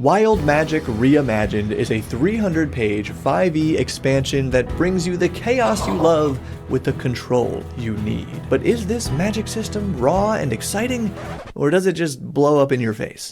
Wild Magic Reimagined is a 300-page 5e expansion that brings you the chaos you love with the control you need. But is this magic system raw and exciting, or does it just blow up in your face?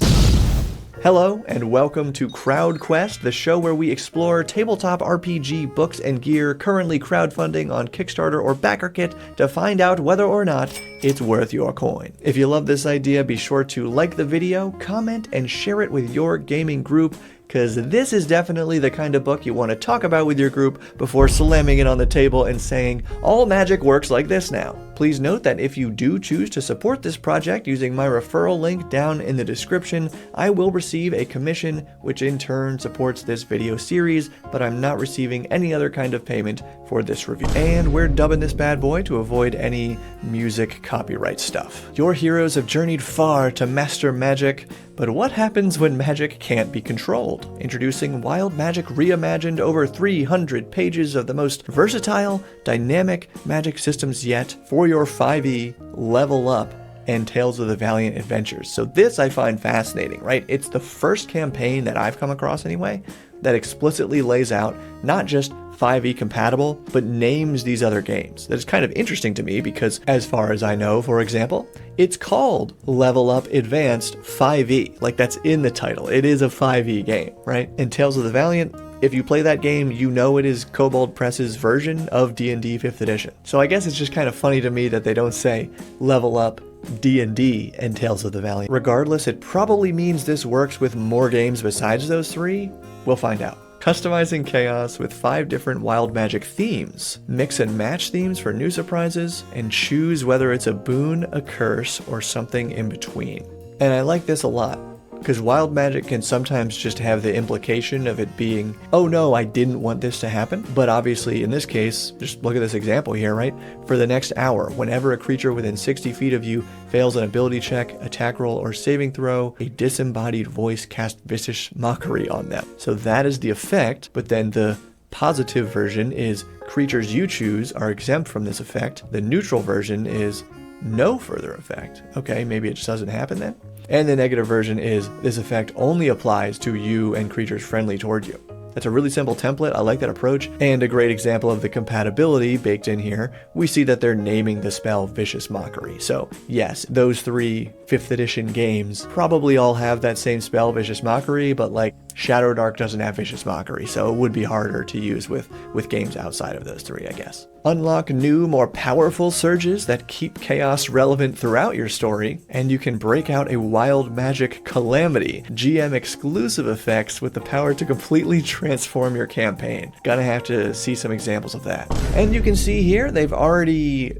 Hello, and welcome to Crowd Quest, the show where we explore tabletop RPG books and gear currently crowdfunding on Kickstarter or BackerKit to find out whether or not it's worth your coin. If you love this idea, be sure to like the video, comment, and share it with your gaming group, because this is definitely the kind of book you want to talk about with your group before slamming it on the table and saying, all magic works like this now. Please note that if you do choose to support this project using my referral link down in the description, I will receive a commission, which in turn supports this video series, but I'm not receiving any other kind of payment for this review. And we're dubbing this bad boy to avoid any music copyright stuff. Your heroes have journeyed far to master magic, but what happens when magic can't be controlled? Introducing Wild Magic Reimagined, over 300 pages of the most versatile, dynamic magic systems yet for your 5e level up and Tales of the Valiant adventures. So this I find fascinating, right? It's the first campaign that I've come across anyway that explicitly lays out not just 5e compatible, but names these other games. That is kind of interesting to me because, as far as I know, for example, it's called Level Up Advanced 5e. Like, that's in the title. It is a 5e game, right? And Tales of the Valiant, if you play that game, you know it is Kobold Press's version of D&D 5th edition. So I guess it's just kind of funny to me that they don't say Level Up D&D and Tales of the Valiant. Regardless, it probably means this works with more games besides those three. We'll find out. Customizing chaos with 5 different wild magic themes. Mix and match themes for new surprises, and choose whether it's a boon, a curse, or something in between. And I like this a lot, because wild magic can sometimes just have the implication of it being, oh no, I didn't want this to happen. But obviously in this case, just look at this example here, right? For the next hour, whenever a creature within 60 feet of you fails an ability check, attack roll, or saving throw, a disembodied voice casts vicious mockery on them. So that is the effect, but then the positive version is creatures you choose are exempt from this effect. The neutral version is no further effect. Okay, maybe it just doesn't happen then. And the negative version is this effect only applies to you and creatures friendly toward you. That's a really simple template. I like that approach, and a great example of the compatibility baked in here. We see that they're naming the spell Vicious Mockery. So yes, those 3 5th edition games probably all have that same spell, Vicious Mockery, but like Shadow Dark doesn't have Vicious Mockery, so it would be harder to use with games outside of those 3, I guess. Unlock new, more powerful surges that keep chaos relevant throughout your story, and you can break out a Wild Magic Calamity, GM exclusive effects with the power to completely transform your campaign. Gonna have to see some examples of that. And you can see here, they've already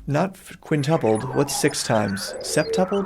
not quintupled, what's 6 times? Septupled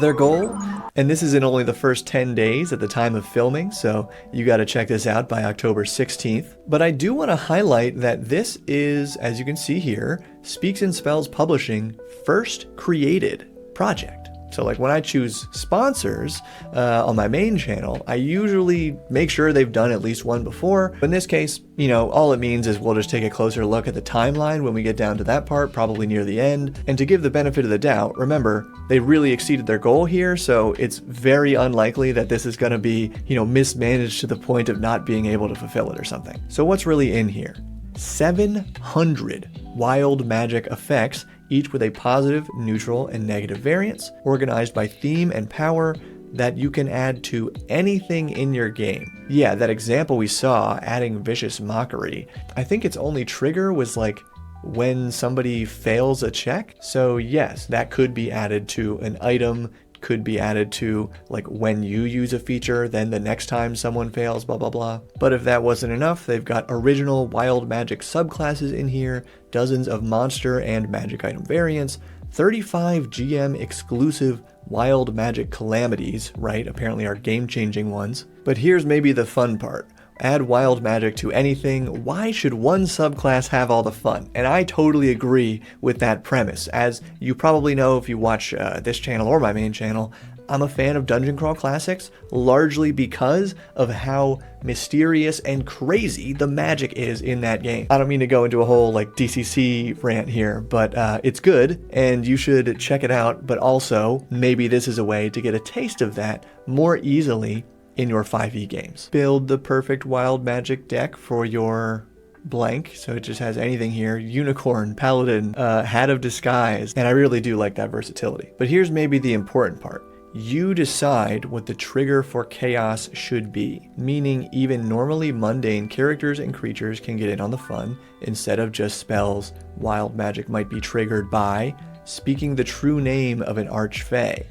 their goal? And this is in only the first 10 days at the time of filming, so you gotta check this out by October 16th. But I do want to highlight that this is, as you can see here, Speaks and Spells Publishing first created project. So like when I choose sponsors on my main channel, I usually make sure they've done at least one before. But in this case, you know, all it means is we'll just take a closer look at the timeline when we get down to that part, probably near the end. And to give the benefit of the doubt, remember, they really exceeded their goal here, so it's very unlikely that this is going to be, you know, mismanaged to the point of not being able to fulfill it or something. So what's really in here? 700 wild magic effects, each with a positive, neutral, and negative variance, organized by theme and power that you can add to anything in your game. Yeah, that example we saw, adding Vicious Mockery, I think its only trigger was like when somebody fails a check. So yes, that could be added to an item, could be added to like when you use a feature, then the next time someone fails, blah, blah, blah. But if that wasn't enough, they've got original wild magic subclasses in here, dozens of monster and magic item variants, 35 GM exclusive wild magic calamities, right? Apparently are game-changing ones. But here's maybe the fun part. Add wild magic to anything. Why should one subclass have all the fun? And I totally agree with that premise. As you probably know if you watch this channel or my main channel, I'm a fan of Dungeon Crawl Classics, largely because of how mysterious and crazy the magic is in that game. I don't mean to go into a whole like DCC rant here, but it's good and you should check it out. But also, maybe this is a way to get a taste of that more easily in your 5e games. Build the perfect Wild Magic deck for your blank, so it just has anything here: unicorn, paladin, hat of disguise, and I really do like that versatility. But here's maybe the important part. You decide what the trigger for chaos should be, meaning even normally mundane characters and creatures can get in on the fun. Instead of just spells, Wild Magic might be triggered by speaking the true name of an archfey,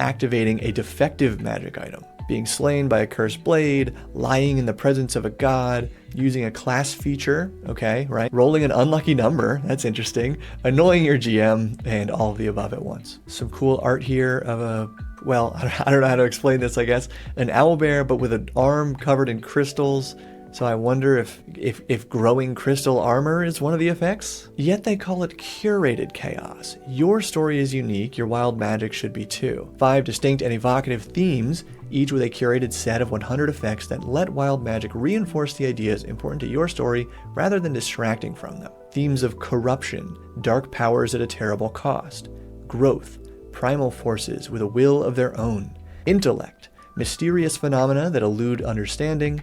activating a defective magic item, being slain by a cursed blade, lying in the presence of a god, using a class feature, okay, right? Rolling an unlucky number, that's interesting, annoying your GM, and all of the above at once. Some cool art here of a, well, I don't know how to explain this, I guess. An owlbear, but with an arm covered in crystals. So I wonder if growing crystal armor is one of the effects? Yet they call it curated chaos. Your story is unique, your wild magic should be too. 5 distinct and evocative themes, each with a curated set of 100 effects that let wild magic reinforce the ideas important to your story rather than distracting from them. Themes of corruption, dark powers at a terrible cost, growth, primal forces with a will of their own, intellect, mysterious phenomena that elude understanding,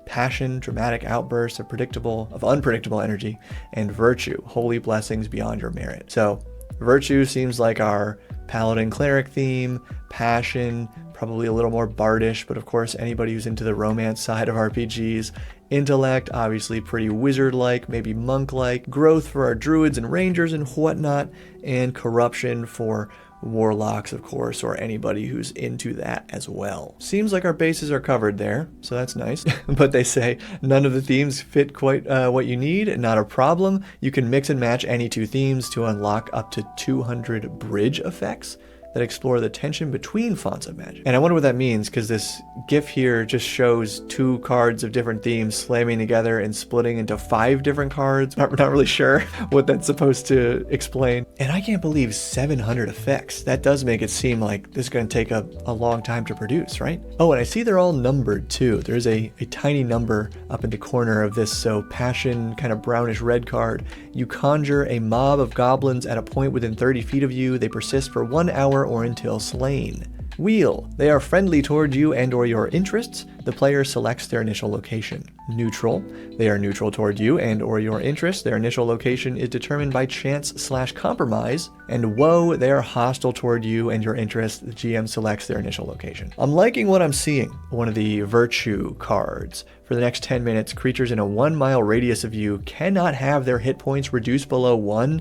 passion, dramatic outbursts of unpredictable energy, and virtue, holy blessings beyond your merit. So virtue seems like our paladin cleric theme, passion, probably a little more bardish, but of course anybody who's into the romance side of RPGs. Intellect, obviously pretty wizard-like, maybe monk-like. Growth for our druids and rangers and whatnot, and corruption for warlocks, of course, or anybody who's into that as well. Seems like our bases are covered there, so that's nice. But they say none of the themes fit quite what you need. Not a problem. You can mix and match any 2 themes to unlock up to 200 bridge effects that explore the tension between fonts of magic. And I wonder what that means, because this GIF here just shows 2 cards of different themes slamming together and splitting into 5 different cards. Not really sure what that's supposed to explain. And I can't believe 700 effects. That does make it seem like this is going to take a long time to produce, right? Oh, and I see they're all numbered too. There's a tiny number up in the corner of this, so passion, kind of brownish red card. You conjure a mob of goblins at a point within 30 feet of you. They persist for 1 hour or until slain. Wheel. They are friendly toward you and or your interests. The player selects their initial location. Neutral. They are neutral toward you and or your interests. Their initial location is determined by chance/compromise. And woe. They are hostile toward you and your interests. The GM selects their initial location. I'm liking what I'm seeing. One of the virtue cards. For the next 10 minutes, creatures in a 1 mile radius of you cannot have their hit points reduced below 1.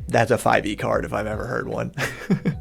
That's a 5e card if I've ever heard one.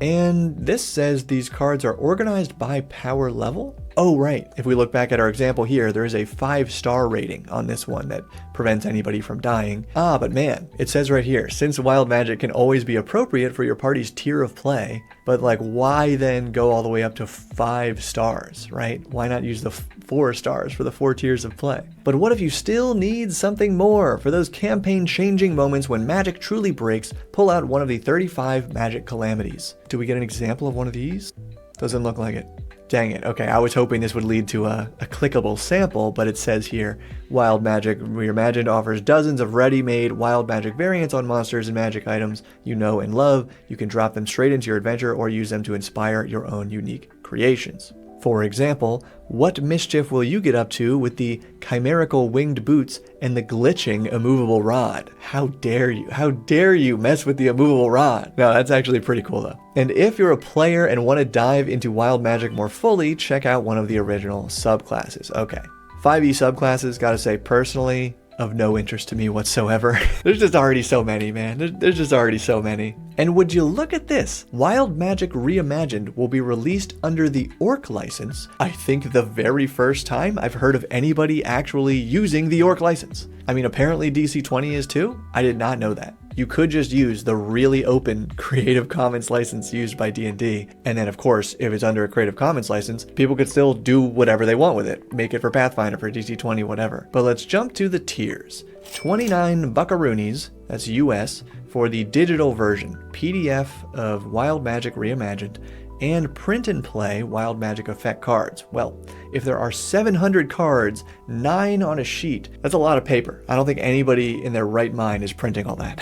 And this says these cards are organized by power level? Oh, right. If we look back at our example here, there is a 5-star rating on this one that prevents anybody from dying. But man, it says right here, since wild magic can always be appropriate for your party's tier of play, but like why then go all the way up to 5 stars, right? Why not use the 4 stars for the 4 tiers of play? But what if you still need something more? For those campaign-changing moments when magic truly breaks, pull out one of the 35 magic calamities. Do we get an example of one of these? Doesn't look like it. Dang it. Okay, I was hoping this would lead to a clickable sample, but it says here, Wild Magic Reimagined offers dozens of ready-made wild magic variants on monsters and magic items you know and love. You can drop them straight into your adventure or use them to inspire your own unique creations. For example, what mischief will you get up to with the chimerical winged boots and the glitching immovable rod? How dare you? How dare you mess with the immovable rod? No, that's actually pretty cool though. And if you're a player and want to dive into wild magic more fully, check out one of the original subclasses. Okay, 5e subclasses, gotta say personally, of no interest to me whatsoever. There's just already so many, man. There's just already so many. And would you look at this? Wild Magic Reimagined will be released under the Orc license. I think the very first time I've heard of anybody actually using the Orc license. I mean, apparently DC-20 is too? I did not know that. You could just use the really open Creative Commons license used by D&D. And then of course, if it's under a Creative Commons license, people could still do whatever they want with it. Make it for Pathfinder, for DC-20, whatever. But let's jump to the tiers. 29 buckaroonies, that's US, for the digital version, PDF of Wild Magic Reimagined, and print and play Wild Magic Effect cards. Well, if there are 700 cards, 9 on a sheet, that's a lot of paper. I don't think anybody in their right mind is printing all that.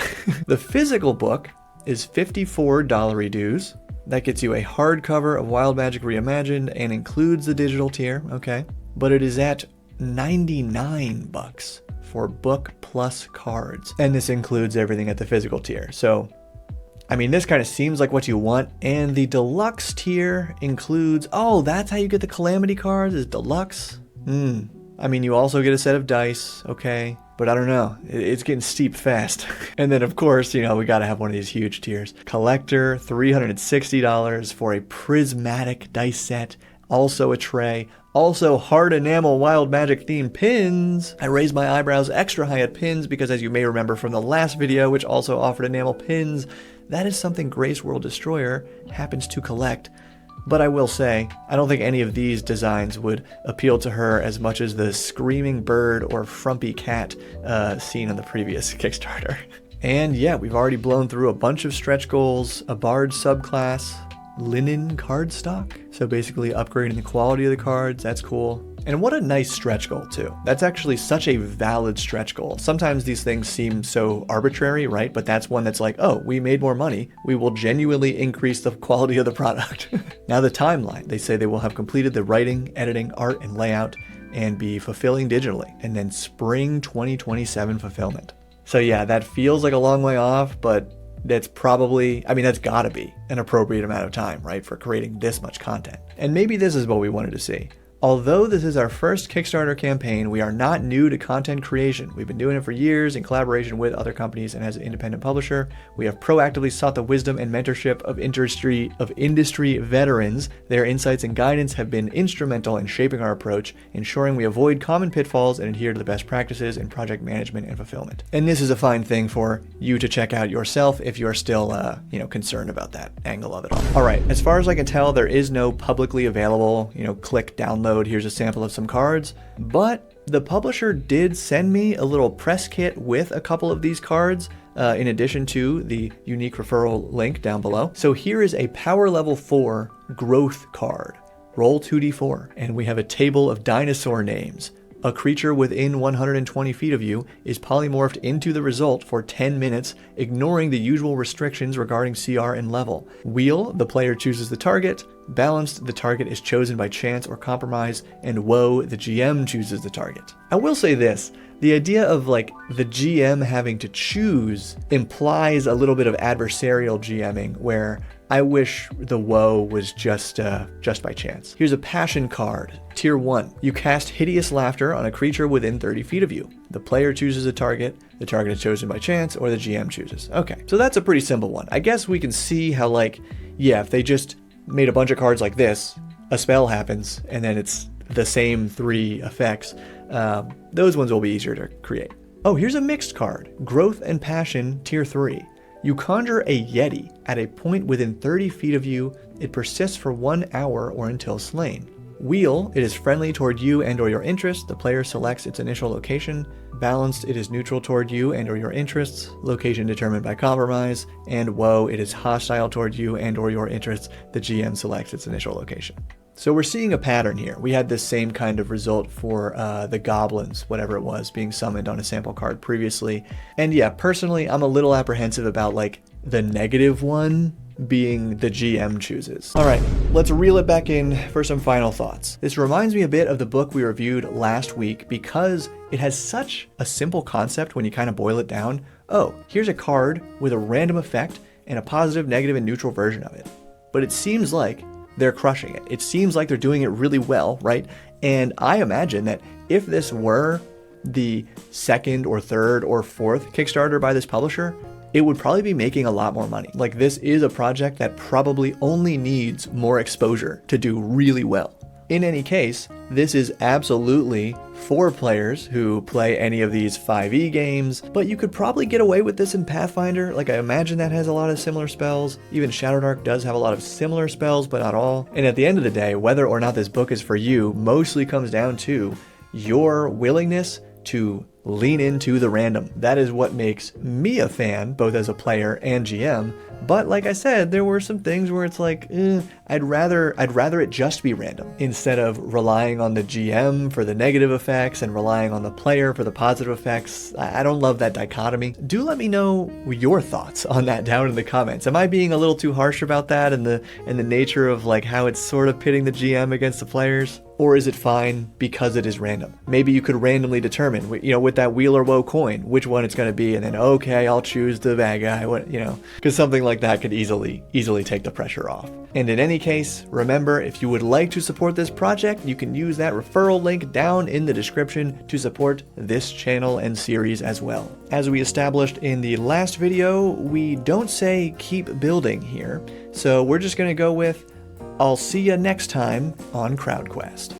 The physical book is $54 dues. That gets you a hardcover of Wild Magic Reimagined and includes the digital tier, okay? But it is at $99 for book plus cards. And this includes everything at the physical tier. So, I mean, this kind of seems like what you want. And the deluxe tier includes, oh, that's how you get the Calamity cards, is deluxe? I mean, you also get a set of dice, okay? But I don't know, it's getting steep fast. And then of course, you know, we gotta have one of these huge tiers. Collector, $360 for a prismatic dice set, also a tray, also hard enamel Wild Magic themed pins. I raised my eyebrows extra high at pins because, as you may remember from the last video, which also offered enamel pins, that is something Grace World Destroyer happens to collect. But I will say, I don't think any of these designs would appeal to her as much as the screaming bird or frumpy cat seen on the previous Kickstarter. And yeah, we've already blown through a bunch of stretch goals, a bard subclass, linen cardstock. So basically upgrading the quality of the cards, that's cool. And what a nice stretch goal too. That's actually such a valid stretch goal. Sometimes these things seem so arbitrary, right? But that's one that's like, oh, we made more money. We will genuinely increase the quality of the product. Now the timeline, they say they will have completed the writing, editing, art, and layout and be fulfilling digitally. And then spring 2027 fulfillment. So yeah, that feels like a long way off, but that's probably, I mean, that's gotta be an appropriate amount of time, right? For creating this much content. And maybe this is what we wanted to see. Although this is our first Kickstarter campaign, we are not new to content creation. We've been doing it for years in collaboration with other companies, and as an independent publisher, we have proactively sought the wisdom and mentorship of industry veterans. Their insights and guidance have been instrumental in shaping our approach, ensuring we avoid common pitfalls and adhere to the best practices in project management and fulfillment. And this is a fine thing for you to check out yourself if you're still, concerned about that angle of it all. All right, as far as I can tell, there is no publicly available, click download. Here's a sample of some cards, but the publisher did send me a little press kit with a couple of these cards, in addition to the unique referral link down below. So here is a power level 4 growth card. Roll 2d4, and we have a table of dinosaur names. A creature within 120 feet of you is polymorphed into the result for 10 minutes, ignoring the usual restrictions regarding CR and level. Wheel, the player chooses the target. Balanced, the target is chosen by chance or compromise. And woe, the GM chooses the target. I will say this. The idea of the GM having to choose implies a little bit of adversarial GMing, where I wish the woe was just by chance. Here's a passion card, tier 1. You cast hideous laughter on a creature within 30 feet of you. The player chooses a target, the target is chosen by chance, or the GM chooses. Okay, so that's a pretty simple one. I guess we can see how if they just made a bunch of cards like this, a spell happens, and then it's the same 3 effects. Those ones will be easier to create. Oh, here's a mixed card, Growth and Passion, tier 3. You conjure a Yeti at a point within 30 feet of you. It persists for 1 hour or until slain. Wheel, it is friendly toward you and or your interests. The player selects its initial location. Balanced, it is neutral toward you and or your interests. Location determined by compromise. And woe, it is hostile toward you and or your interests. The GM selects its initial location. So we're seeing a pattern here. We had this same kind of result for the goblins, whatever it was, being summoned on a sample card previously. And yeah, personally, I'm a little apprehensive about the negative one being the GM chooses. All right, let's reel it back in for some final thoughts. This reminds me a bit of the book we reviewed last week because it has such a simple concept when you kind of boil it down. Oh, here's a card with a random effect and a positive, negative, and neutral version of it. But it seems like they're crushing it. It seems like they're doing it really well, right? And I imagine that if this were the 2nd or 3rd or 4th Kickstarter by this publisher, it would probably be making a lot more money. This is a project that probably only needs more exposure to do really well. In any case, this is absolutely for players who play any of these 5e games, but you could probably get away with this in Pathfinder. I imagine that has a lot of similar spells. Even Shadowdark does have a lot of similar spells, but not all. And at the end of the day, whether or not this book is for you mostly comes down to your willingness to lean into the random. That is what makes me a fan, both as a player and GM. But like I said, there were some things where it's I'd rather it just be random instead of relying on the GM for the negative effects and relying on the player for the positive effects. I don't love that dichotomy. Do let me know your thoughts on that down in the comments. Am I being a little too harsh about that and the nature of like how it's sort of pitting the GM against the players? Or is it fine because it is random? Maybe you could randomly determine, with that wheel or woe coin, which one it's going to be, and then, okay, I'll choose the bad guy, because something like that could easily take the pressure off. And in any case, remember, if you would like to support this project, you can use that referral link down in the description to support this channel and series as well. As we established in the last video, we don't say keep building here, so we're just going to go with I'll see you next time on CrowdQuest.